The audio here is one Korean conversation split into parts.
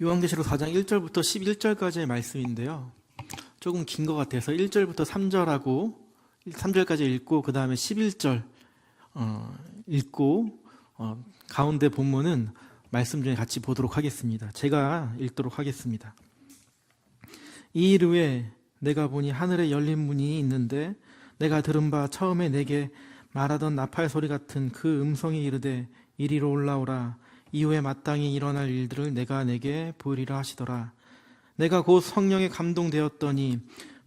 요한계시록 4장 1절부터 11절까지의 말씀인데요. 조금 긴 것 같아서 1절부터 3절까지 읽고 그 다음에 11절 읽고 가운데 본문은 말씀 중에 같이 보도록 하겠습니다. 제가 읽도록 하겠습니다. 이 일 후에 내가 보니 하늘에 열린 문이 있는데 내가 들은 바 처음에 내게 말하던 나팔 소리 같은 그 음성이 이르되 이리로 올라오라. 이후에 마땅히 일어날 일들을 내가 내게 보이리라 하시더라. 내가 곧 성령에 감동되었더니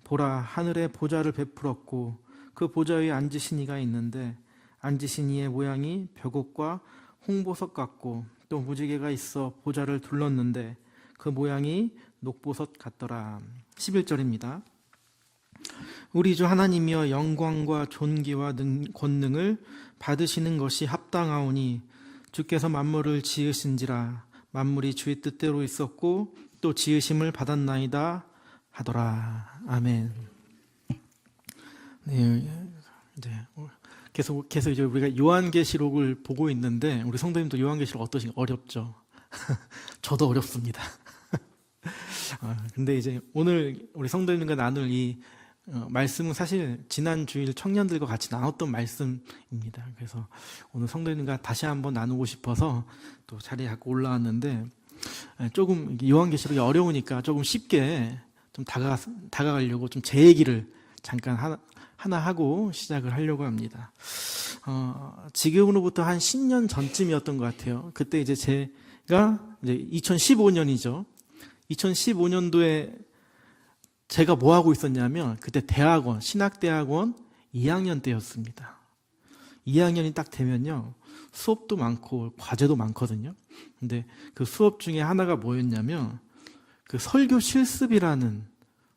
보라, 하늘에 보좌를 베풀었고 그 보좌 위에 앉으신 이가 있는데 앉으신 이의 모양이 벽옥과 홍보석 같고 또 무지개가 있어 보좌를 둘렀는데 그 모양이 녹보석 같더라. 11절입니다. 우리 주 하나님이여, 영광과 존귀와 권능을 받으시는 것이 합당하오니 주께서 만물을 지으신지라. 만물이 주의 뜻대로 있었고 또 지으심을 받았나이다 하더라. 아멘. 네, 이제 계속 이제 우리가 요한계시록을 보고 있는데 우리 성도님도 요한계시록 어떠신가요? 어렵죠? 저도 어렵습니다. 근데 이제 오늘 우리 성도님과 나눌 이 말씀은 사실 지난 주일 청년들과 같이 나눴던 말씀입니다. 그래서 오늘 성도님과 다시 한번 나누고 싶어서 또 자리에 갖고 올라왔는데 조금 요한계시록이 어려우니까 조금 쉽게 좀 다가가려고 좀 제 얘기를 잠깐 하나 하고 시작을 하려고 합니다. 지금으로부터 한 10년 전쯤이었던 것 같아요. 그때 이제 제가 이제 2015년이죠. 2015년도에 제가 뭐 하고 있었냐면 그때 대학원, 신학대학원 2학년 때였습니다. 2학년이 딱 되면요, 수업도 많고 과제도 많거든요. 근데 그 수업 중에 하나가 뭐였냐면 그 설교 실습이라는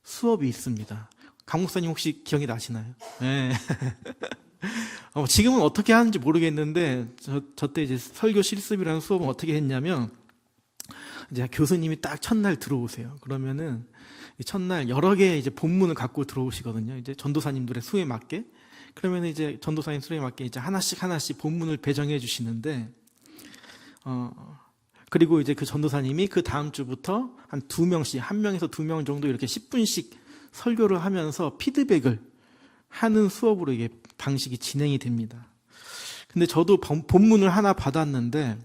수업이 있습니다. 강 목사님 혹시 기억이 나시나요? 네. 지금은 어떻게 하는지 모르겠는데 저 때 이제 설교 실습이라는 수업은 어떻게 했냐면 이제 교수님이 딱 첫날 들어오세요. 그러면은 첫날 여러 개의 이제 본문을 갖고 들어오시거든요. 이제 전도사님들의 수에 맞게. 그러면 이제 전도사님 수에 맞게 이제 하나씩 본문을 배정해 주시는데, 그리고 이제 그 전도사님이 그 다음 주부터 한 2명씩, 1명에서 2명 정도 이렇게 10분씩 설교를 하면서 피드백을 하는 수업으로 이게 방식이 진행이 됩니다. 근데 저도 본문을 하나 받았는데,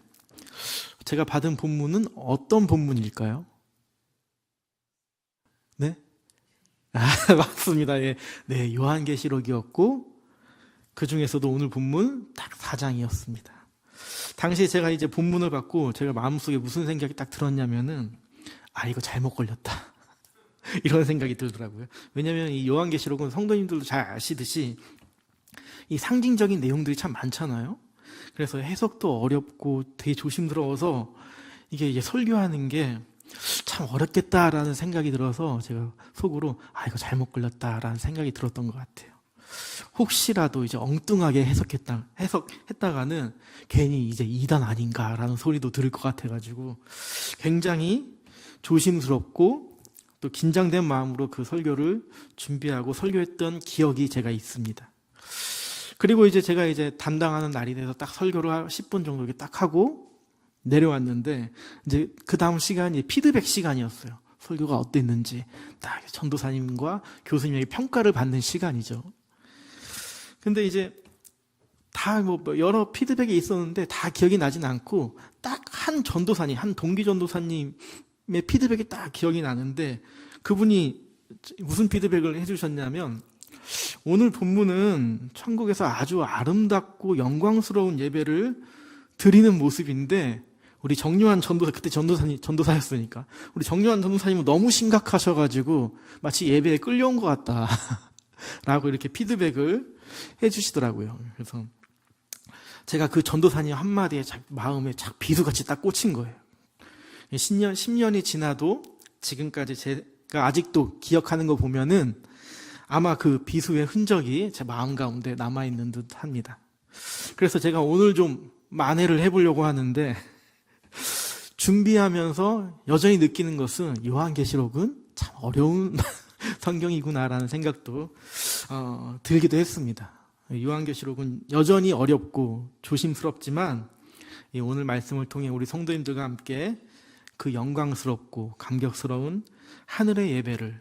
제가 받은 본문은 어떤 본문일까요? 네? 맞습니다. 예. 네, 요한계시록이었고, 그 중에서도 오늘 본문 딱 4장이었습니다. 당시에 제가 이제 본문을 받고 제가 마음속에 무슨 생각이 딱 들었냐면은, 이거 잘못 걸렸다. 이런 생각이 들더라고요. 왜냐면 이 요한계시록은 성도님들도 잘 아시듯이 이 상징적인 내용들이 참 많잖아요. 그래서 해석도 어렵고 되게 조심스러워서 이게 설교하는 게 참 어렵겠다라는 생각이 들어서 제가 속으로 이거 잘못 걸렸다라는 생각이 들었던 것 같아요. 혹시라도 이제 엉뚱하게 해석했다가는 괜히 이제 이단 아닌가라는 소리도 들을 것 같아가지고 굉장히 조심스럽고 또 긴장된 마음으로 그 설교를 준비하고 설교했던 기억이 제가 있습니다. 그리고 이제 제가 이제 담당하는 날이 돼서 딱 설교를 10분 정도 이렇게 딱 하고 내려왔는데, 이제 그 다음 시간이 피드백 시간이었어요. 설교가 어땠는지 딱 전도사님과 교수님에게 평가를 받는 시간이죠. 근데 이제 다 여러 피드백이 있었는데 다 기억이 나진 않고 딱 한 동기 전도사님의 피드백이 딱 기억이 나는데, 그분이 무슨 피드백을 해주셨냐면, 오늘 본문은 천국에서 아주 아름답고 영광스러운 예배를 드리는 모습인데 우리 정요한 전도사, 그때 전도사였으니까 우리 정요한 전도사님은 너무 심각하셔가지고 마치 예배에 끌려온 것 같다 라고 이렇게 피드백을 해주시더라고요. 그래서 제가 그 전도사님 한마디에 마음에 비수같이 딱 꽂힌 거예요. 10년이 지나도 지금까지 제가 아직도 기억하는 거 보면은 아마 그 비수의 흔적이 제 마음 가운데 남아있는 듯 합니다. 그래서 제가 오늘 좀 만회를 해보려고 하는데, 준비하면서 여전히 느끼는 것은 요한계시록은 참 어려운 성경이구나라는 생각도 들기도 했습니다. 요한계시록은 여전히 어렵고 조심스럽지만 오늘 말씀을 통해 우리 성도님들과 함께 그 영광스럽고 감격스러운 하늘의 예배를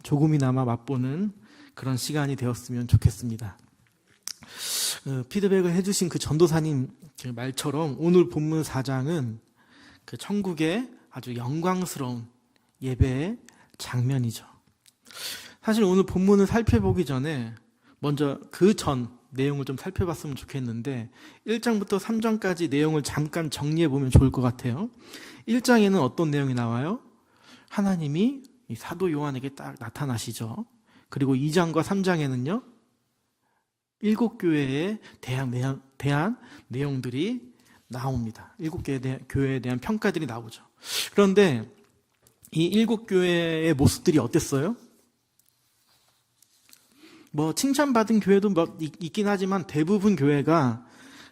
조금이나마 맛보는 그런 시간이 되었으면 좋겠습니다. 피드백을 해주신 그 전도사님 말처럼 오늘 본문 4장은 그 천국의 아주 영광스러운 예배의 장면이죠. 사실 오늘 본문을 살펴보기 전에 먼저 그 전 내용을 좀 살펴봤으면 좋겠는데 1장부터 3장까지 내용을 잠깐 정리해 보면 좋을 것 같아요. 1장에는 어떤 내용이 나와요? 하나님이 이 사도 요한에게 딱 나타나시죠. 그리고 2장과 3장에는요 7교회에 대한 내용들이 나옵니다. 7교회에 대한 평가들이 나오죠. 그런데 이 7교회의 모습들이 어땠어요? 뭐 칭찬받은 교회도 있긴 하지만 대부분 교회가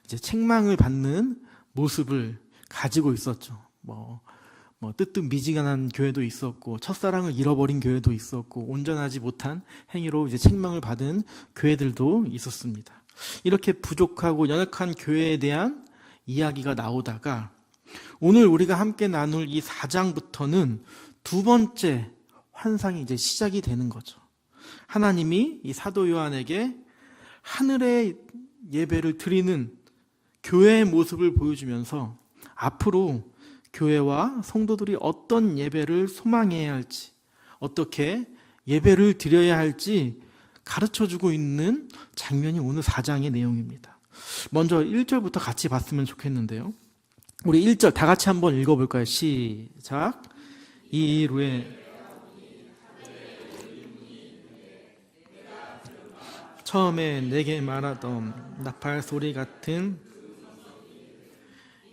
이제 책망을 받는 모습을 가지고 있었죠. 뭐 뜨뜻미지근한 교회도 있었고 첫사랑을 잃어버린 교회도 있었고 온전하지 못한 행위로 이제 책망을 받은 교회들도 있었습니다. 이렇게 부족하고 연약한 교회에 대한 이야기가 나오다가 오늘 우리가 함께 나눌 이 4장부터는 두 번째 환상이 이제 시작이 되는 거죠. 하나님이 이 사도 요한에게 하늘의 예배를 드리는 교회의 모습을 보여주면서 앞으로 교회와 성도들이 어떤 예배를 소망해야 할지, 어떻게 예배를 드려야 할지 가르쳐주고 있는 장면이 오늘 4장의 내용입니다. 먼저 1절부터 같이 봤으면 좋겠는데요. 우리 1절 다 같이 한번 읽어볼까요? 시작. 이 이후에 처음에 내게 말하던 나팔 소리 같은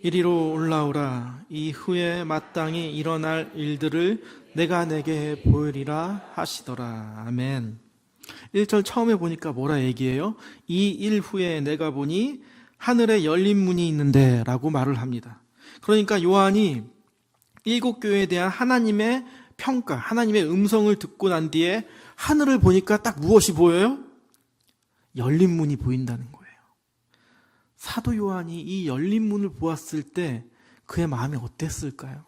이리로 올라오라. 이후에 마땅히 일어날 일들을 내가 내게 보이리라 하시더라. 아멘. 1절 처음에 보니까 뭐라 얘기해요? 이 일 후에 내가 보니 하늘에 열린 문이 있는데 라고 말을 합니다. 그러니까 요한이 7교회에 대한 하나님의 평가, 하나님의 음성을 듣고 난 뒤에 하늘을 보니까 딱 무엇이 보여요? 열린 문이 보인다는 거예요. 사도 요한이 이 열린 문을 보았을 때 그의 마음이 어땠을까요?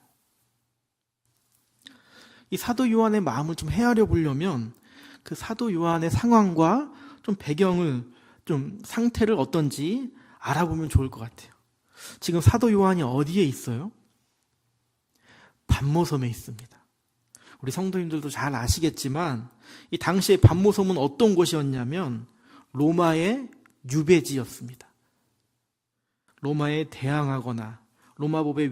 이 사도 요한의 마음을 좀 헤아려 보려면 그 사도 요한의 상황과 좀 배경을, 좀 상태를 어떤지 알아보면 좋을 것 같아요. 지금 사도 요한이 어디에 있어요? 반모섬에 있습니다. 우리 성도님들도 잘 아시겠지만 이 당시에 반모섬은 어떤 곳이었냐면 로마의 유배지였습니다. 로마에 대항하거나 로마법에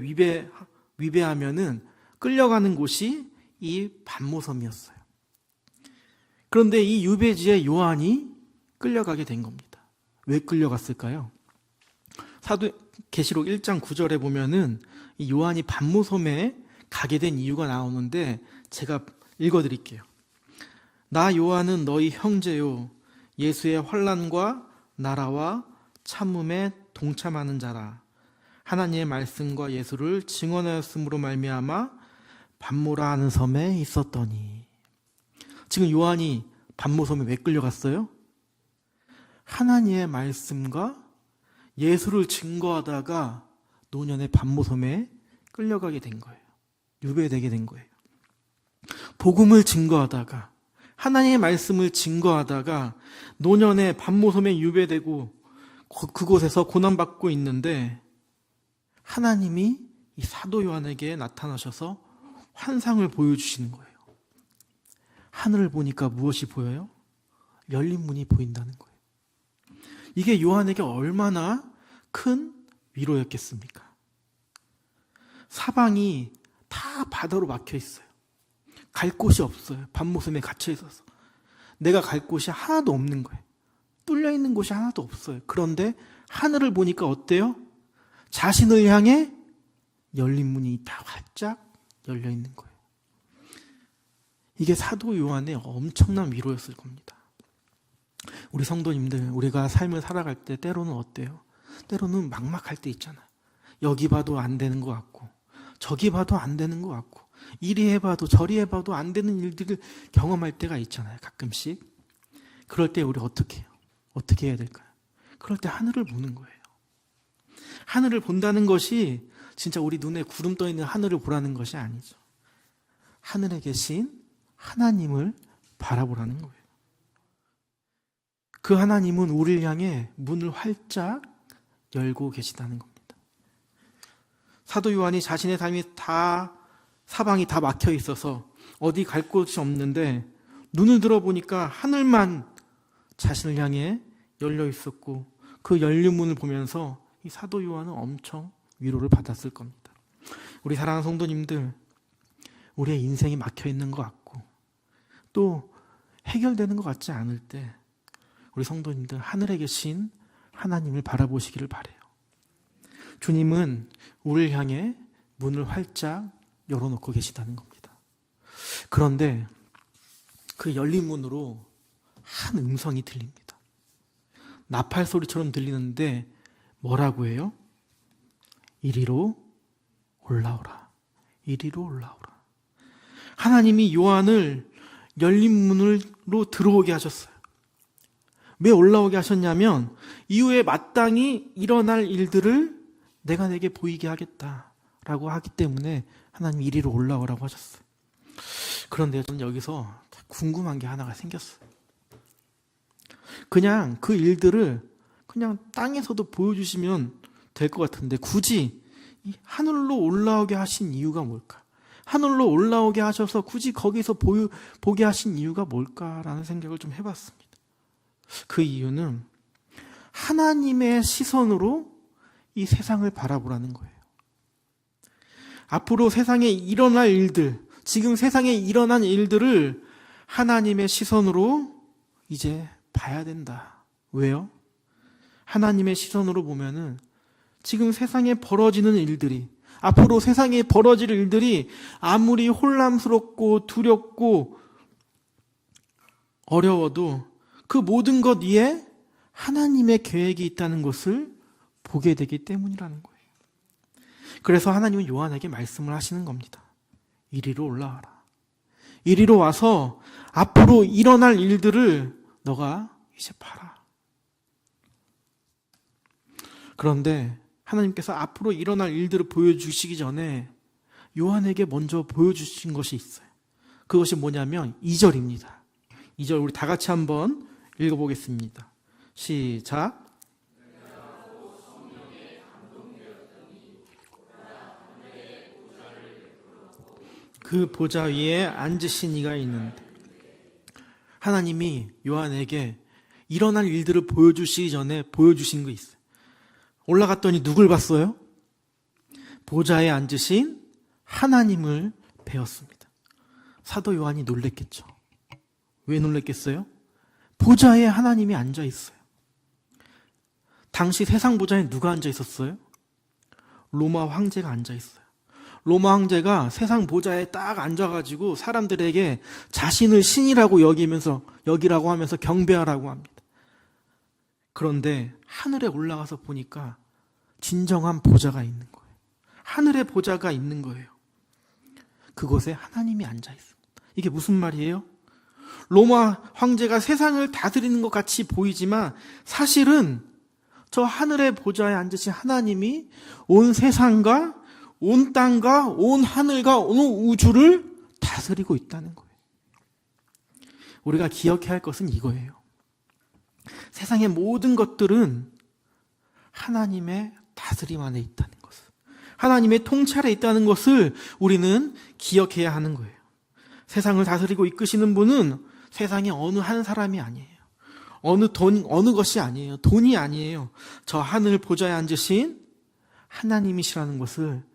위배하면은 끌려가는 곳이 이 반모섬이었어요. 그런데 이 유배지에 요한이 끌려가게 된 겁니다. 왜 끌려갔을까요? 계시록 1장 9절에 보면은 이 요한이 반모섬에 가게 된 이유가 나오는데 제가 읽어드릴게요. 나 요한은 너희 형제요 예수의 환난과 나라와 참음에 동참하는 자라. 하나님의 말씀과 예수를 증언하였으므로 말미암아 반모라 하는 섬에 있었더니. 지금 요한이 반모섬에 왜 끌려갔어요? 하나님의 말씀과 예수를 증거하다가 노년의 반모섬에 끌려가게 된 거예요. 유배되게 된 거예요. 복음을 증거하다가 하나님의 말씀을 증거하다가 노년의 반모섬에 유배되고 그곳에서 고난받고 있는데 하나님이 이 사도 요한에게 나타나셔서 환상을 보여주시는 거예요. 하늘을 보니까 무엇이 보여요? 열린 문이 보인다는 거예요. 이게 요한에게 얼마나 큰 위로였겠습니까? 사방이 다 바다로 막혀 있어요. 갈 곳이 없어요. 반모섬에 갇혀 있어서. 내가 갈 곳이 하나도 없는 거예요. 뚫려 있는 곳이 하나도 없어요. 그런데 하늘을 보니까 어때요? 자신을 향해 열린 문이 다 활짝 열려 있는 거예요. 이게 사도 요한의 엄청난 위로였을 겁니다. 우리 성도님들, 우리가 삶을 살아갈 때 때로는 어때요? 때로는 막막할 때 있잖아요. 여기 봐도 안 되는 것 같고 저기 봐도 안 되는 것 같고 이리 해봐도 저리 해봐도 안 되는 일들을 경험할 때가 있잖아요. 가끔씩. 그럴 때 우리 어떻게 해요? 어떻게 해야 될까요? 그럴 때 하늘을 보는 거예요. 하늘을 본다는 것이 진짜 우리 눈에 구름 떠 있는 하늘을 보라는 것이 아니죠. 하늘에 계신 하나님을 바라보라는 거예요. 그 하나님은 우리를 향해 문을 활짝 열고 계시다는 겁니다. 사도 요한이 자신의 삶이 사방이 다 막혀 있어서 어디 갈 곳이 없는데 눈을 들어보니까 하늘만 자신을 향해 열려 있었고 그 열린 문을 보면서 이 사도 요한은 엄청 위로를 받았을 겁니다. 우리 사랑하는 성도님들, 우리의 인생이 막혀 있는 것 같고 또 해결되는 것 같지 않을 때 우리 성도님들 하늘에 계신 하나님을 바라보시기를 바라요. 주님은 우리를 향해 문을 활짝 열어놓고 계시다는 겁니다. 그런데 그 열린 문으로 한 음성이 들립니다. 나팔 소리처럼 들리는데 뭐라고 해요? 이리로 올라오라. 이리로 올라오라. 하나님이 요한을 열린 문으로 들어오게 하셨어요. 왜 올라오게 하셨냐면 이후에 마땅히 일어날 일들을 내가 내게 보이게 하겠다라고 하기 때문에 하나님이 이리로 올라오라고 하셨어요. 그런데 저는 여기서 궁금한 게 하나가 생겼어요. 그냥 그 일들을 그냥 땅에서도 보여주시면 될 것 같은데 굳이 이 하늘로 올라오게 하신 이유가 뭘까? 하늘로 올라오게 하셔서 굳이 거기서 보게 하신 이유가 뭘까라는 생각을 좀 해봤습니다. 그 이유는 하나님의 시선으로 이 세상을 바라보라는 거예요. 앞으로 세상에 일어날 일들, 지금 세상에 일어난 일들을 하나님의 시선으로 이제 봐야 된다. 왜요? 하나님의 시선으로 보면은 지금 세상에 벌어지는 일들이, 앞으로 세상에 벌어질 일들이 아무리 혼란스럽고 두렵고 어려워도 그 모든 것 위에 하나님의 계획이 있다는 것을 보게 되기 때문이라는 거예요. 그래서 하나님은 요한에게 말씀을 하시는 겁니다. 이리로 올라와라. 이리로 와서 앞으로 일어날 일들을 너가 이제 봐라. 그런데 하나님께서 앞으로 일어날 일들을 보여주시기 전에 요한에게 먼저 보여주신 것이 있어요. 그것이 뭐냐면 2절입니다. 2절 우리 다 같이 한번 읽어보겠습니다. 시작. 그 보좌 위에 앉으신 이가 있는데, 하나님이 요한에게 일어날 일들을 보여주시기 전에 보여주신 거 있어요. 올라갔더니 누굴 봤어요? 보좌에 앉으신 하나님을 배웠습니다. 사도 요한이 놀랬겠죠. 왜 놀랬겠어요? 보좌에 하나님이 앉아 있어요. 당시 세상 보좌에 누가 앉아 있었어요? 로마 황제가 앉아 있어요. 로마 황제가 세상 보좌에 딱 앉아가지고 사람들에게 자신을 신이라고 여기라고 하면서 경배하라고 합니다. 그런데 하늘에 올라가서 보니까 진정한 보좌가 있는 거예요. 하늘의 보좌가 있는 거예요. 그곳에 하나님이 앉아 있습니다. 이게 무슨 말이에요? 로마 황제가 세상을 다스리는 것 같이 보이지만 사실은 저 하늘의 보좌에 앉으신 하나님이 온 세상과 온 땅과 온 하늘과 온 우주를 다스리고 있다는 거예요. 우리가 기억해야 할 것은 이거예요. 세상의 모든 것들은 하나님의 다스림 안에 있다는 것을, 하나님의 통찰에 있다는 것을 우리는 기억해야 하는 거예요. 세상을 다스리고 이끄시는 분은 세상에 어느 한 사람이 아니에요. 어느 것이 아니에요. 돈이 아니에요. 저 하늘 보좌에 앉으신 하나님이시라는 것을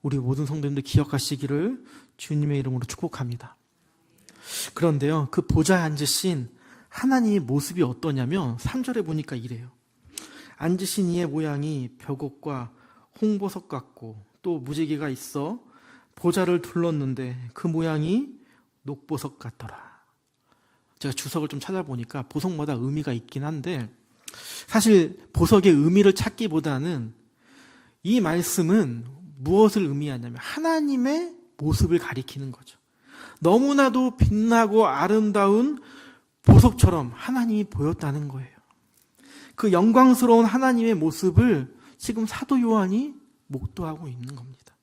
우리 모든 성도님들 기억하시기를 주님의 이름으로 축복합니다. 그런데요, 그 보좌에 앉으신 하나님의 모습이 어떠냐면 3절에 보니까 이래요. 앉으신 이의 모양이 벽옥과 홍보석 같고 또 무지개가 있어 보좌를 둘렀는데 그 모양이 녹보석 같더라. 제가 주석을 좀 찾아보니까 보석마다 의미가 있긴 한데 사실 보석의 의미를 찾기보다는 이 말씀은 무엇을 의미하냐면 하나님의 모습을 가리키는 거죠. 너무나도 빛나고 아름다운 보석처럼 하나님이 보였다는 거예요. 그 영광스러운 하나님의 모습을 지금 사도 요한이 목도하고 있는 겁니다.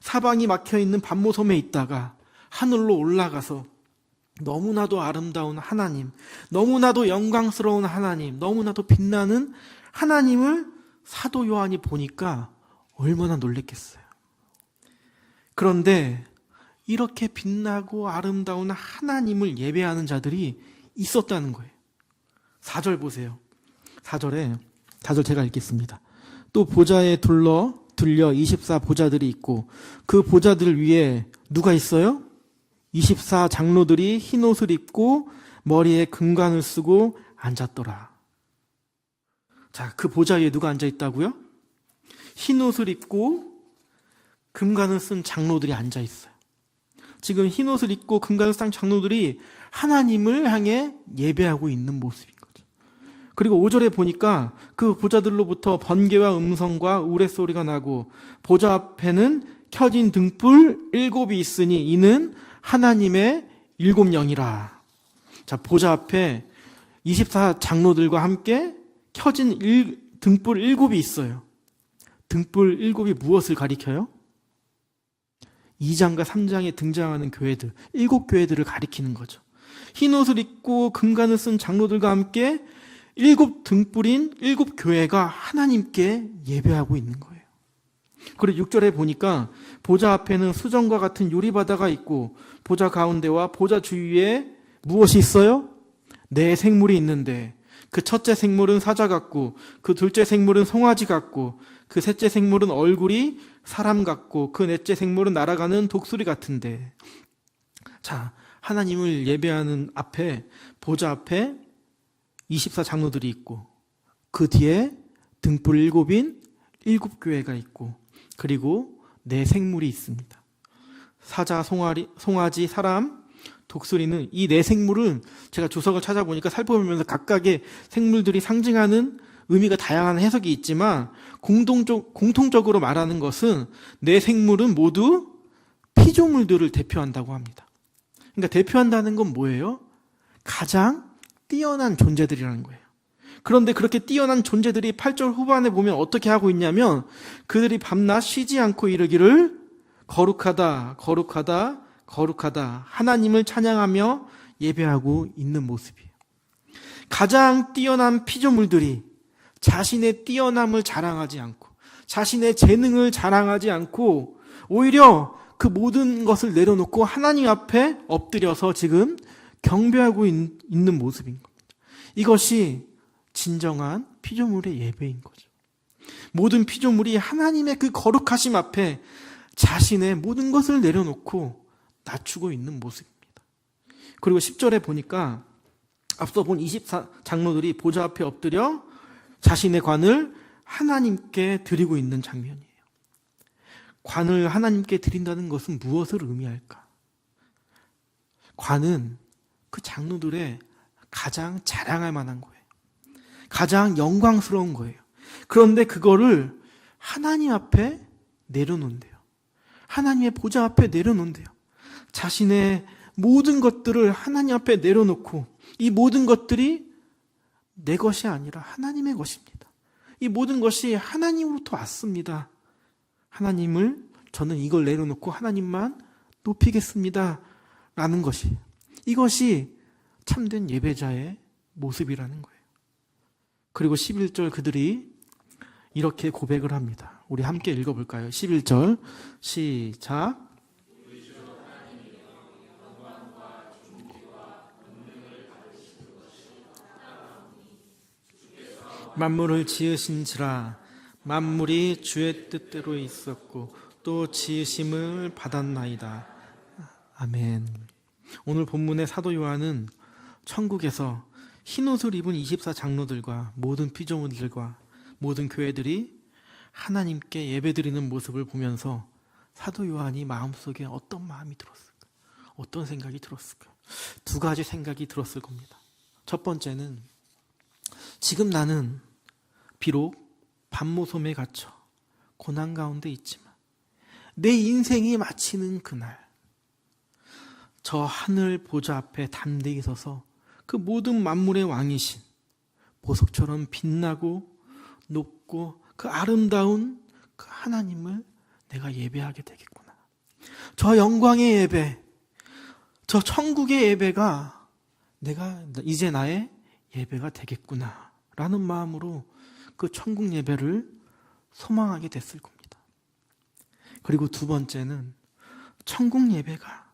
사방이 막혀있는 반모섬에 있다가 하늘로 올라가서 너무나도 아름다운 하나님, 너무나도 영광스러운 하나님, 너무나도 빛나는 하나님을 사도 요한이 보니까 얼마나 놀랬겠어요. 그런데 이렇게 빛나고 아름다운 하나님을 예배하는 자들이 있었다는 거예요. 4절 보세요. 4절 제가 읽겠습니다. 또 보좌에 들려 24 보좌들이 있고 그 보좌들 위에 누가 있어요? 24 장로들이 흰 옷을 입고 머리에 금관을 쓰고 앉았더라. 자, 그 보좌 위에 누가 앉아 있다고요? 흰 옷을 입고 금관을 쓴 장로들이 앉아 있어요. 지금 흰 옷을 입고 금관을 쓴 장로들이 하나님을 향해 예배하고 있는 모습인 거죠. 그리고 5절에 보니까 그 보좌들로부터 번개와 음성과 우레소리가 나고 보좌 앞에는 켜진 등불 7이 있으니 이는 하나님의 7영이라. 자, 보좌 앞에 24 장로들과 함께 켜진 등불 7이 있어요. 등불 7이 무엇을 가리켜요? 2장과 3장에 등장하는 교회들, 7교회들을 가리키는 거죠. 흰 옷을 입고 금관을 쓴 장로들과 함께 7등불인 7교회가 하나님께 예배하고 있는 거예요. 그리고 6절에 보니까 보좌 앞에는 수정과 같은 유리바다가 있고 보좌 가운데와 보좌 주위에 무엇이 있어요? 네 생물이 있는데 그 첫째 생물은 사자 같고 그 둘째 생물은 송아지 같고 그 셋째 생물은 얼굴이 사람 같고 그 넷째 생물은 날아가는 독수리 같은데. 자, 하나님을 예배하는 앞에 보좌 앞에 24 장로들이 있고 그 뒤에 등불 7인 7교회가 있고 그리고 네 생물이 있습니다. 사자, 송아지, 사람, 독수리는 이 네 생물은 제가 주석을 찾아보니까 살펴보면서 각각의 생물들이 상징하는 의미가 다양한 해석이 있지만 공통적으로 말하는 것은 네 생물은 모두 피조물들을 대표한다고 합니다. 그러니까 대표한다는 건 뭐예요? 가장 뛰어난 존재들이라는 거예요. 그런데 그렇게 뛰어난 존재들이 8절 후반에 보면 어떻게 하고 있냐면 그들이 밤낮 쉬지 않고 이르기를 거룩하다, 거룩하다, 거룩하다 하나님을 찬양하며 예배하고 있는 모습이에요. 가장 뛰어난 피조물들이 자신의 뛰어남을 자랑하지 않고 자신의 재능을 자랑하지 않고 오히려 그 모든 것을 내려놓고 하나님 앞에 엎드려서 지금 경배하고 있는 모습인 겁니다. 이것이 진정한 피조물의 예배인 거죠. 모든 피조물이 하나님의 그 거룩하심 앞에 자신의 모든 것을 내려놓고 낮추고 있는 모습입니다. 그리고 10절에 보니까 앞서 본 24 장로들이 보좌 앞에 엎드려 자신의 관을 하나님께 드리고 있는 장면이에요. 관을 하나님께 드린다는 것은 무엇을 의미할까? 관은 그 장로들의 가장 자랑할 만한 거예요. 가장 영광스러운 거예요. 그런데 그거를 하나님 앞에 내려놓는데요. 하나님의 보좌 앞에 내려놓는데요. 자신의 모든 것들을 하나님 앞에 내려놓고 이 모든 것들이 내 것이 아니라 하나님의 것입니다. 이 모든 것이 하나님으로부터 왔습니다. 하나님을 저는 이걸 내려놓고 하나님만 높이겠습니다. 라는 것이 이것이 참된 예배자의 모습이라는 거예요. 그리고 11절 그들이 이렇게 고백을 합니다. 우리 함께 읽어볼까요? 11절 시작. 만물을 지으신지라 만물이 주의 뜻대로 있었고 또 지으심을 받았나이다. 아멘. 오늘 본문의 사도 요한은 천국에서 흰옷을 입은 24 장로들과 모든 피조물들과 모든 교회들이 하나님께 예배드리는 모습을 보면서 사도 요한이 마음속에 어떤 마음이 들었을까? 어떤 생각이 들었을까? 두 가지 생각이 들었을 겁니다. 첫 번째는 지금 나는 비록 반모섬에 갇혀 고난 가운데 있지만 내 인생이 마치는 그날 저 하늘 보좌 앞에 담대히 서서 그 모든 만물의 왕이신 보석처럼 빛나고 높고 그 아름다운 그 하나님을 내가 예배하게 되겠구나. 저 영광의 예배, 저 천국의 예배가 내가 이제 나의 예배가 되겠구나 라는 마음으로 그 천국 예배를 소망하게 됐을 겁니다. 그리고 두 번째는 천국 예배가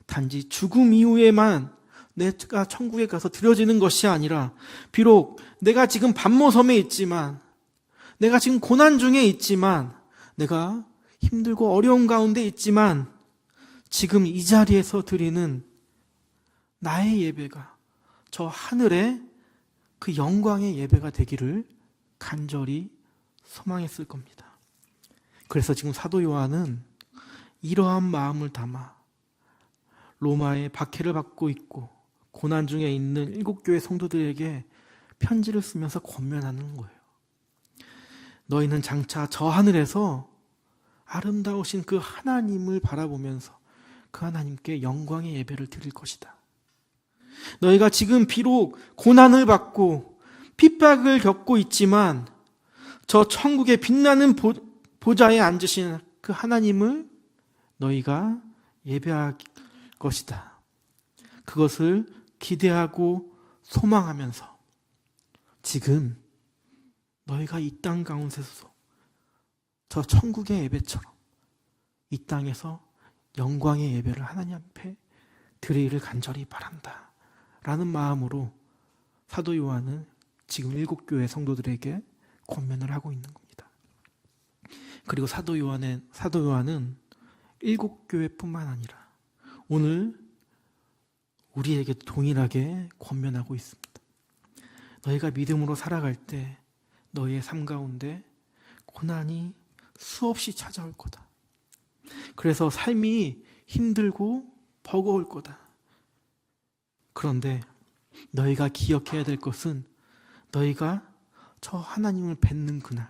단지 죽음 이후에만 내가 천국에 가서 드려지는 것이 아니라, 비록 내가 지금 반모섬에 있지만, 내가 지금 고난 중에 있지만, 내가 힘들고 어려운 가운데 있지만, 지금 이 자리에서 드리는 나의 예배가 저 하늘의 그 영광의 예배가 되기를 간절히 소망했을 겁니다. 그래서 지금 사도 요한은 이러한 마음을 담아 로마의 박해를 받고 있고 고난 중에 있는 7교회 성도들에게 편지를 쓰면서 권면하는 거예요. 너희는 장차 저 하늘에서 아름다우신 그 하나님을 바라보면서 그 하나님께 영광의 예배를 드릴 것이다. 너희가 지금 비록 고난을 받고 핍박을 겪고 있지만 저 천국의 빛나는 보좌에 앉으신 그 하나님을 너희가 예배할 것이다. 그것을 기대하고 소망하면서 지금 너희가 이 땅 가운데서 저 천국의 예배처럼 이 땅에서 영광의 예배를 하나님 앞에 드리기를 간절히 바란다 라는 마음으로 사도 요한은 지금 7교회 성도들에게 권면을 하고 있는 겁니다. 그리고 사도 요한은 7교회뿐만 아니라 오늘 우리에게 동일하게 권면하고 있습니다. 너희가 믿음으로 살아갈 때 너희의 삶 가운데 고난이 수없이 찾아올 거다. 그래서 삶이 힘들고 버거울 거다. 그런데 너희가 기억해야 될 것은 너희가 저 하나님을 뵙는 그날,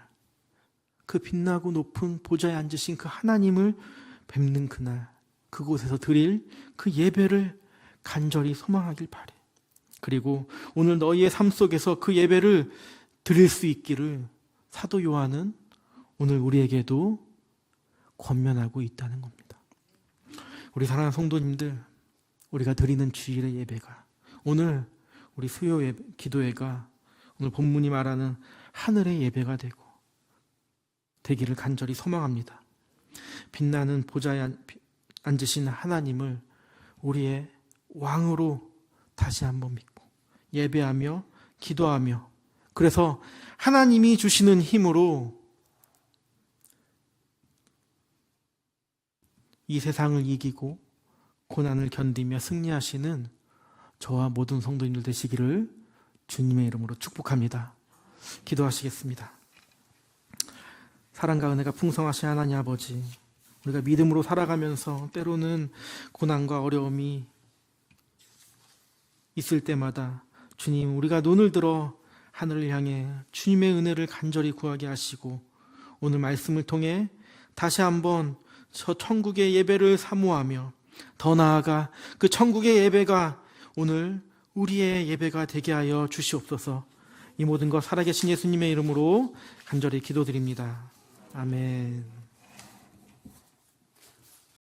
그 빛나고 높은 보좌에 앉으신 그 하나님을 뵙는 그날, 그곳에서 드릴 그 예배를 간절히 소망하길 바래. 그리고 오늘 너희의 삶 속에서 그 예배를 드릴 수 있기를 사도 요한은 오늘 우리에게도 권면하고 있다는 겁니다. 우리 사랑하는 성도님들, 우리가 드리는 주일의 예배가, 오늘 우리 수요 기도회가 오늘 본문이 말하는 하늘의 예배가 되기를 간절히 소망합니다. 빛나는 보좌에 앉으신 하나님을 우리의 왕으로 다시 한번 믿고 예배하며 기도하며, 그래서 하나님이 주시는 힘으로 이 세상을 이기고 고난을 견디며 승리하시는 저와 모든 성도님들 되시기를 주님의 이름으로 축복합니다. 기도하시겠습니다. 사랑과 은혜가 풍성하신 하나님 아버지, 우리가 믿음으로 살아가면서 때로는 고난과 어려움이 있을 때마다 주님, 우리가 눈을 들어 하늘을 향해 주님의 은혜를 간절히 구하게 하시고 오늘 말씀을 통해 다시 한번 저 천국의 예배를 사모하며 더 나아가 그 천국의 예배가 오늘 우리의 예배가 되게 하여 주시옵소서. 이 모든 것 살아계신 예수님의 이름으로 간절히 기도드립니다. 아멘.